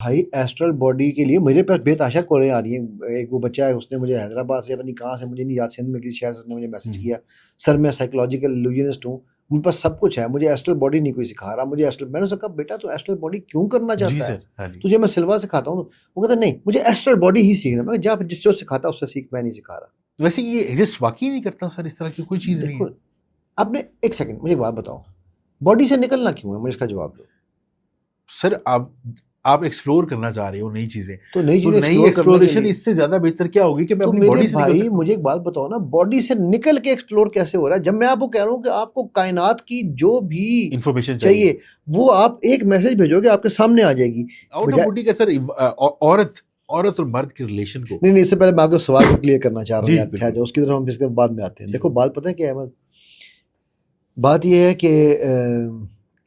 भाई astral body के लिए मेरे पास बेतहाशा कॉलें आ रही हैं। एक वो बच्चा है, उसने मुझे हैदराबाद से अपनी कहाँ से मुझे नहीं याद, सिंध में किसी शहर से उसने मुझे मैसेज किया, सर मैं साइकोलॉजिकल इल्यूजनिस्ट हूँ, मुझे पास सब कुछ है, मुझे एस्ट्रल बॉडी नहीं कोई सिखा रहा, मुझे एस्ट्रल। मैंने उससे कहा बेटा तो एस्ट्रल बॉडी क्यों करना जी चाहता है, सर, हाँ जी। तुझे मैं सिल्वा सिखाता हूँ। वो कहता नहीं मुझे एस्ट्रल बॉडी ही सीखना। मैं कहा, जा जिससे सिखाता उससे सीख, मैं नहीं सिखा रहा। वैसे ये एग्जिस्ट वाकई नहीं करता सर, इस तरह की कोई चीज़ नहीं देखो है? आपने एक सेकंड मुझे एक बात बताओ, बॉडी से निकलना क्यों है, मुझे इसका जवाब दो। सर आप एक्सप्लोर करना चाह रहे हो नई चीजें, तो नई तो चीजें नई एक्सप्लोर करने के एक्सप्लोरेशन लिए, इससे ज्यादा बेहतर क्या होगी कि मैं तो अपनी मेरे बॉडी से निकल भाई सकता हूँ। मुझे एक बात बताओ ना, बॉडी से निकल के एक्सप्लोर कैसे हो रहा है, जब मैं आपको कह रहा हूँ कि आपको कायनात की जो भी इंफॉर्मेशन चाहिए वो आप एक मैसेज भेजोगे आपके सामने आ जाएगी। आउट ऑफ बॉडी का सर, औरत और मर्द के रिलेशन को। नहीं इससे पहले मैं आपको सवाल को क्लियर करना चाह रहा हूँ जी यार, ठहर बिल्कुल। जाओ, उसकी तरफ हम इसके बाद में आते हैं। जी। देखो बात पता है क्या है अहमद, बात यह है कि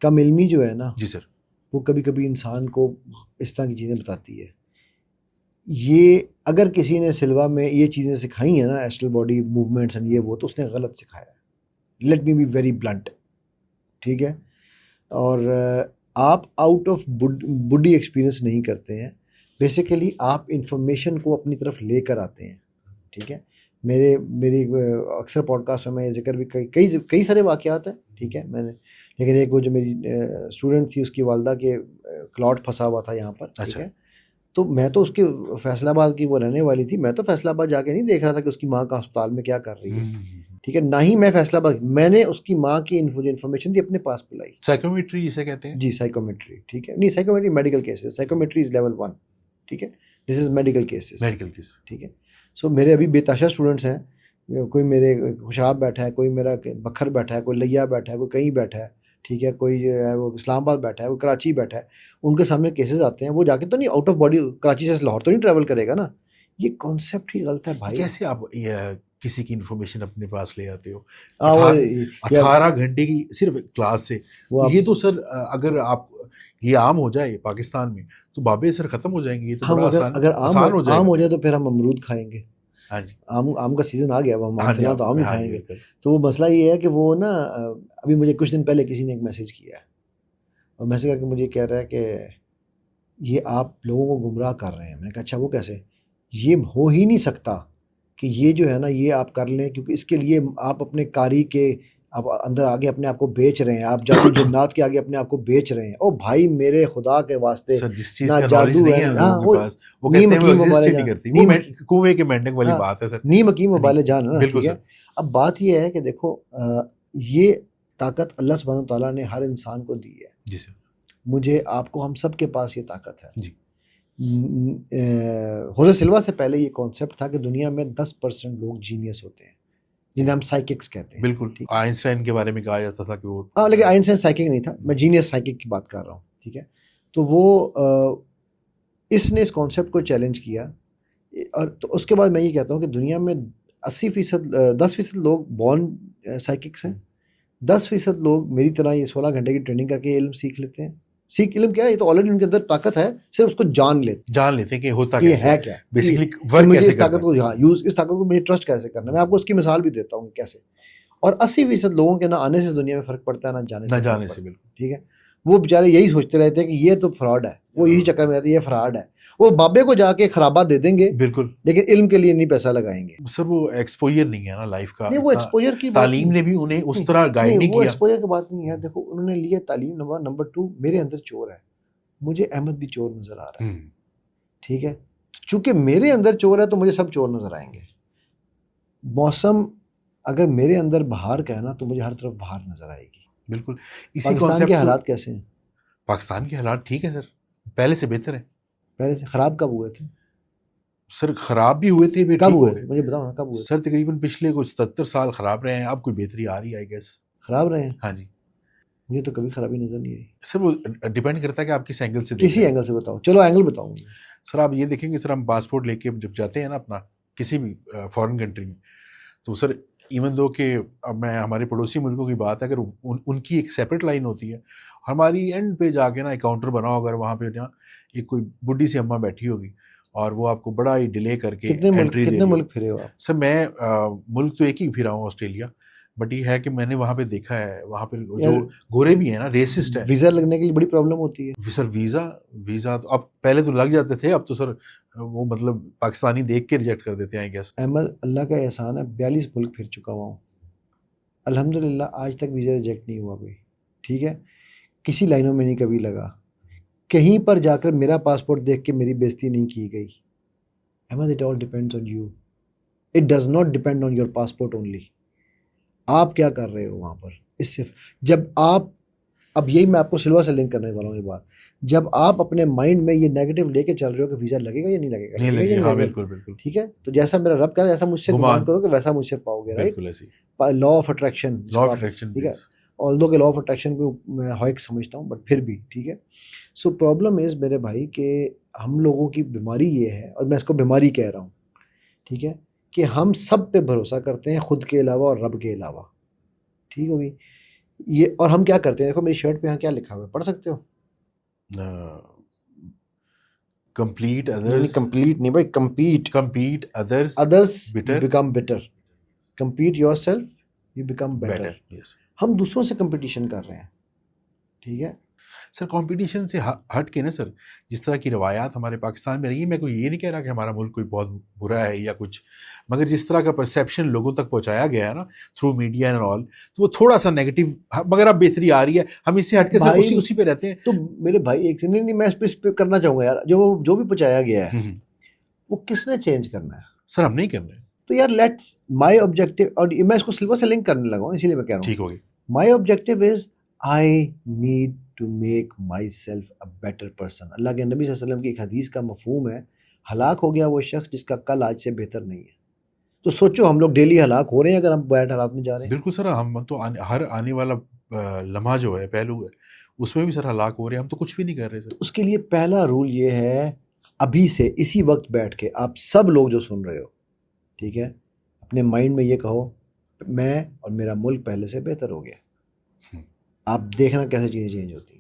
कम इल्मी जो है ना, जी सर। वो कभी कभी इंसान को इस तरह की चीज़ें बताती है। ये अगर किसी ने सिल्वा में ये चीज़ें सिखाई हैं ना, एस्ट्रल बॉडी मूवमेंट्स एंड ये वो, तो उसने गलत सिखाया है। Let me be very blunt, ठीक है। और आप आउट ऑफ बुडी एक्सपीरियंस नहीं करते हैं, बेसिकली आप इंफॉर्मेशन को अपनी तरफ लेकर आते हैं, ठीक है। मेरी अक्सर पॉडकास्ट में मैं जिक्र भी कई सारे वाक़यात हैं, ठीक है। मैंने लेकिन एक वो जो मेरी स्टूडेंट थी, उसकी वालदा के क्लॉट फंसा हुआ था यहाँ पर, ठीक अच्छा। है। तो मैं तो उसके फैसलाबाद की वो रहने वाली थी, मैं तो फैसलाबाद जाके नहीं देख रहा था कि उसकी माँ का अस्पताल में क्या कर रही है, ठीक है। ना ही मैं फैसलाबाद, मैंने उसकी माँ की इन्फॉर्मेशन थी अपने पास बुलाई। साइकोमेट्री इसे कहते हैं। जी साइकोमेट्री, ठीक है। नहीं psychometry medical cases, psychometry is level 1, ठीक है। This is medical cases, medical case. ठीक है। सो मेरे अभी बेताशा स्टूडेंट्स हैं, कोई मेरे खुशाब बैठा है, कोई मेरा बखर बैठा है, कोई लिया बैठा है, कोई कहीं बैठा है, ठीक है। कोई जो है वो इस्लामाबाद बैठा है, कोई कराची बैठा है, उनके सामने केसेस आते हैं, वो जाके तो नहीं आउट ऑफ बॉडी कराची से लाहौर तो नहीं ट्रैवल करेगा ना। ये कॉन्सेप्ट ही गलत है भाई। कैसे आप किसी की इन्फॉर्मेशन अपने पास ले आते हो? वो 18 घंटे की सिर्फ क्लास से, वो ये तो सर अगर आप ये आम हो जाए पाकिस्तान में तो बाबे सर खत्म हो जाएंगे। ये तो हम बड़ा अगर आसान हो आम जाएगा। हो जाए तो फिर हम अमरूद खाएंगे। हाँ जी। आम का सीज़न आ गया, अब हम आम हाँ जी, फिलहाल तो आम ही हाँ जी खाएँगे। बिल्कुल। तो वो मसला ये है कि वो ना अभी मुझे कुछ दिन पहले किसी ने एक मैसेज किया है, और मैसेज करके मुझे कह रहा है कि ये आप लोगों को गुमराह कर रहे हैं। मैंने कहा अच्छा वो कैसे? ये हो ही नहीं सकता कि ये जो है ना ये आप कर लें, क्योंकि इसके लिए आप अपने कारी के आप अंदर आगे अपने आप को बेच रहे हैं, आप जादू जन्नात के आगे अपने आप को बेच रहे हैं। ओ भाई मेरे खुदा के वास्ते, सर जिस चीज ना का नॉलेज जादू नहीं है है ना, हाँ लोगों के वो पास, वो नीम कहते हैं वो हकीम एग्जिस्ट वाले ही नहीं जान, करती। वो कुएं के मेंढक वाली हाँ, बात है सर। नीम हकीम नहीं, वाले जान है ना, बिल्कुल ठीक है। सर। अब बात ये है कि देखो ये ताकत अल्लाह सुब्हानहू तआला ने हर इंसान को दी है। जी सर। मुझे आपको हम सब के पास ये ताकत है। जी। होजे सिल्वा से पहले ये कॉन्सेप्ट था कि दुनिया में 10% लोग जीनियस होते हैं, जिन्हें हम साइकिक्स कहते हैं, बिल्कुल। ठीक। आइंस्टाइन के बारे में कहा जाता था कि वो हाँ लेकिन आइंस्टाइन साइकिक नहीं था, मैं जीनियस साइकिक की बात कर रहा हूँ, ठीक है। तो वो इसने इस कॉन्सेप्ट को चैलेंज किया, और तो उसके बाद मैं ये कहता हूँ कि दुनिया में 80%, 10% लोग बॉर्न साइकिक्स हैं, 10% लोग मेरी तरह ये 16 घंटे की ट्रेनिंग करके इल्म सीख लेते हैं। इल्म क्या है, ये तो ऑलरेडी उनके अंदर ताकत है, सिर्फ उसको जान लेते हैं कि होता ये कैसे है क्या, बेसिकली कि वर्क मुझे कैसे इस ताकत करता को यूज, इस ताकत को मुझे ट्रस्ट कैसे करना है। मैं आपको उसकी मिसाल भी देता हूँ कैसे। और 80% लोगों के ना आने से दुनिया में फर्क पड़ता है, ना जाने है। से न फर्क जाने पड़ता से है, बिल्कुल। ठीक है। वो बेचारे यही सोचते रहते हैं कि ये तो फ्रॉड है, वो यही चक्कर में रहते हैं ये फ्रॉड है। वो बाबे को जाके खराबा दे देंगे, बिल्कुल। लेकिन इल्म के लिए नहीं पैसा लगाएंगे। सर वो एक्सपोजर नहीं है ना लाइफ का नहीं वो इतना। एक्सपोजर की बात तालीम नहीं, ने भी उन्हें उस नहीं तरह गाइड नहीं वो किया। एक्सपोजर की बात नहीं है। देखो उन्होंने लिया तालीम, नंबर 2 मेरे अंदर चोर है, मुझे अहमद भी चोर नजर आ रहा है, ठीक है। चूंकि मेरे अंदर चोर है तो मुझे सब चोर नजर आएंगे। मौसम अगर मेरे अंदर बाहर का है ना, तो मुझे हर तरफ बाहर नजर आएगी। बिल्कुल। इसी पाकिस्तान के कॉन्सेप्ट को। हालात कैसे हैं? पाकिस्तान के हालात ठीक है सर, पहले से बेहतर है। पहले से खराब कब हुए थे? सर खराब भी हुए थे, भी कब ठीक हो हुए थे गए। मुझे बताओ ना, कब हुए थे? सर तकरीबन पिछले कुछ 70 साल खराब रहे हैं, अब कोई बेहतरी आ रही है आई गेस। खराब रहे हैं? हाँ जी। मुझे तो कभी खराबी नजर नहीं आई। सर वो डिपेंड करता है कि आप किस एंगल से देख किसी रहे हैं। एंगल से बताओ, चलो एंगल बताओ मुझे। सर आप ये देखेंगे, सर हम पासपोर्ट लेके जब जाते हैं ना अपना किसी भी फॉरेन कंट्री में, तो सर इवन दो कि अब मैं हमारे पड़ोसी मुल्कों की बात है, अगर उनकी एक सेपरेट लाइन होती है, हमारी एंड पे जाके ना एक काउंटर बना होगा, अगर वहाँ पे ना एक कोई बुढ़ी सी अम्मा बैठी होगी और वो आपको बड़ा ही डिले करके एंट्री दे कितने रही मुल्क हो। फिरे हो आप? सर मैं मुल्क तो एक ही फिरा हूँ, ऑस्ट्रेलिया, बट ये है कि मैंने वहाँ पे देखा है, वहाँ पे यार, जो गोरे भी हैं ना, रेसिस्ट है वीज़ा लगने के लिए बड़ी प्रॉब्लम होती है। सर। वीज़ा तो अब, पहले तो लग जाते थे, अब तो सर वो मतलब पाकिस्तानी देख के रिजेक्ट कर देते हैं, आई गेस। अहमद, अल्लाह का एहसान है, 42 मुल्क फिर चुका हुआ हूँ, अल्हम्दुलिल्लाह आज तक वीज़ा रिजेक्ट नहीं हुआ कोई, ठीक है। किसी लाइनों में नहीं कभी लगा, कहीं पर जाकर मेरा पासपोर्ट देख के मेरी बेइज्जती नहीं की गई। Ahmad, it all depends on you, it does not depend on your passport only. आप क्या कर रहे हो वहाँ पर, इससे जब आप, अब यही मैं आपको सिल्वा से लिंक करने वाला हूँ ये बात, जब आप अपने माइंड में ये नेगेटिव लेके चल रहे हो कि वीज़ा लगेगा या नहीं लगेगा, नहीं लगेगा या लगे, नहीं हाँ लगेगा, बिल्कुल बिल्कुल ठीक है, तो जैसा मेरा रब कहता है ऐसा मुझसे गुमान गुमान, करोगे वैसा मुझसे पाओगे, राइट। बिल्कुल ऐसी law of attraction, law of attraction, ठीक है। ऑल्दो के लॉ ऑफ अट्रैक्शन को मैं हॉइक समझता हूँ, बट फिर भी ठीक है। सो प्रॉब्लम इज़ मेरे भाई कि हम लोगों की बीमारी ये है, और मैं इसको बीमारी कह रहा हूँ, ठीक है, कि हम सब पे भरोसा करते हैं खुद के अलावा और रब के अलावा, ठीक होगी ये। और हम क्या करते हैं, देखो मेरी शर्ट पे यहाँ क्या लिखा हुआ है, पढ़ सकते हो? कंप्लीट नहीं अदर्स, कंप्लीट नहीं भाई, compete others others bitter, become better, compete yourself you become better. better, yes। हम दूसरों से कंपटीशन कर रहे हैं, ठीक है। सर कंपटीशन से हट के ना सर, जिस तरह की रवायात हमारे पाकिस्तान में रही है, मैं कोई ये नहीं कह रहा कि हमारा मुल्क कोई बहुत बुरा है या कुछ, मगर जिस तरह का परसेप्शन लोगों तक पहुंचाया गया है ना थ्रू मीडिया एंड ऑल, तो वो थोड़ा सा नेगेटिव, मगर अब बेहतरी आ रही है, हम इससे हट के सर भाई, उसी पे रहते हैं। तो मेरे भाई एक नहीं, नहीं मैं इस पे करना चाहूंगा यार, जो भी पहुंचाया गया है वो किसने चेंज करना है? सर हम नहीं कर रहे, तो यार लेट्स, माय ऑब्जेक्टिव, और मैं इसको सिल्वर से लिंक करने लगा हूं, इसीलिए मैं कह रहा ठीक हूँ हो गई। My objective is I need to make myself a better person. Allah के नबी सल्लल्लाहु अलैहि वसल्लम की एक हदीस का मफहूम है, हलाक हो गया वो शख्स जिसका कल आज से बेहतर नहीं है। तो सोचो हम लोग डेली हलाक हो रहे हैं अगर हम बैड हालात में जा रहे हैं। बिल्कुल सर, हम तो हर आने वाला लम्हा जो है, पहलू है, उसमें भी सर हलाक हो रहे हैं, हम तो कुछ भी नहीं कर रहे सर। उसके लिए पहला रूल ये है, अभी से इसी वक्त बैठ के आप सब लोग जो सुन रहे हो, ठीक है, अपने माइंड में ये कहो, मैं और मेरा मुल्क पहले से बेहतर हो गया। आप देखना कैसे चीज़ें चेंज होती हैं।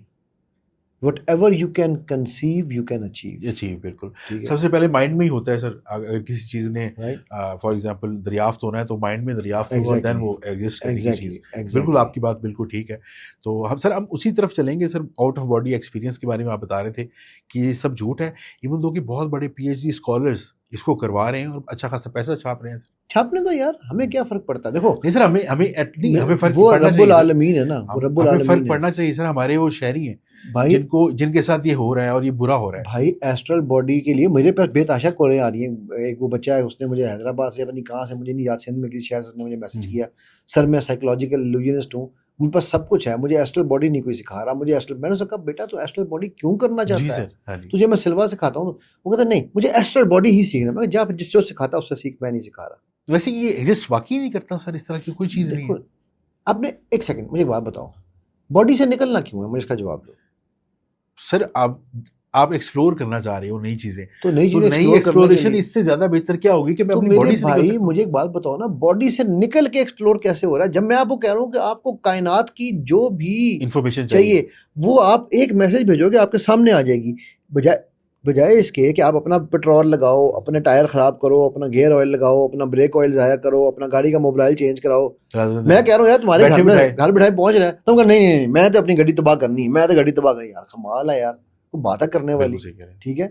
Whatever you can conceive, you can achieve, बिल्कुल। ठीक है, सबसे पहले माइंड में ही होता है सर, अगर किसी चीज़ ने राइट, फॉर एग्जांपल दरियाफ्त होना है तो माइंड में दरियाफ्त होगा, देन वो एग्जिस्ट करेगी एग्जैक्टली चीज़। एग्जैक्टली बिल्कुल आपकी बात बिल्कुल ठीक है। तो हम उसी तरफ चलेंगे sir. Out of body experience के बारे में आप बता रहे थे कि ये सब झूठ है, इवन दो कि बहुत बड़े PhD स्कॉलर्स इसको करवा रहे हैं और अच्छा खासा पैसा छाप रहे हैं सर। छापने दो यार, हमें क्या फर्क पड़ता है? देखो नहीं सर, हमें फर्क वो पड़ना रब्बुल चाहिए सर। आलमीन है ना, वो रब्बुल हमें फर्क आलमीन है पड़ना चाहिए सर। हमारे वो शहरी हैं भाई। जिनके साथ ये हो रहा है और ये बुरा हो रहा है। भाई एस्ट्रल बॉडी के लिए मेरे पास बेताशा कॉलें आ रही हैं। एक वो बच्चा है, उसने मुझे हैदराबाद से, पता नहीं कहाँ से, मुझे नहीं याद, सिंध में किसी शहर से, उसने मुझे मैसेज किया, सर मैं साइकोलॉजिकल इल्यूजनिस्ट हूँ, मुझे पास सब कुछ है, मुझे एस्ट्रल बॉडी नहीं कोई सिखा रहा, मुझे एस्ट्रल। मैंने उसको कहा बेटा तो एस्ट्रल बॉडी क्यों करना जी चाहता है? सर, हाँ जी। तुझे मैं सिल्वा सिखाता हूँ। वो कहता नहीं मुझे एस्ट्रल बॉडी ही सीखना। मैं जा जिससे वो सिखाता उससे सीख, मैं नहीं सिखा रहा। वैसे ये एग्जिस्ट वाकई नहीं करता सर, इस तरह की कोई चीज़ नहीं है। देखो आपने एक सेकंड मुझे एक बात बताओ, बॉडी से निकलना क्यों है? मुझे इसका जवाब दो सर। आप एक्सप्लोर करना चाह रहे हो नई चीजें, तो नई तो चीजें नई एक्सप्लोरेशन इससे ज्यादा बेहतर क्या होगी कि मैं तो अपनी मेरे बॉडी से निकल भाई सकूं। मुझे एक बात बताओ ना, बॉडी से निकल के एक्सप्लोर कैसे हो रहा है? जब मैं आपको कह रहा हूँ कि आपको कायनात की जो भी इंफॉर्मेशन चाहिए वो आप एक मैसेज भेजोगे आपके सामने आ जाएगी, बजाय इसके कि आप अपना पेट्रोल लगाओ, अपने टायर खराब करो, अपना गियर ऑयल लगाओ, अपना ब्रेक ऑयल जाया करो, अपना गाड़ी का मोबाइल चेंज कराओ। मैं कह रहा हूँ यार तुम्हारे घर में घर बिठाए पहुंच रहा है, तुम कह नहीं, मैं तो अपनी गाड़ी तबाह करनी है, मैं तो गाड़ी तबाह करनी। यार कमाल है यार, बातें करने वाली, ठीक है।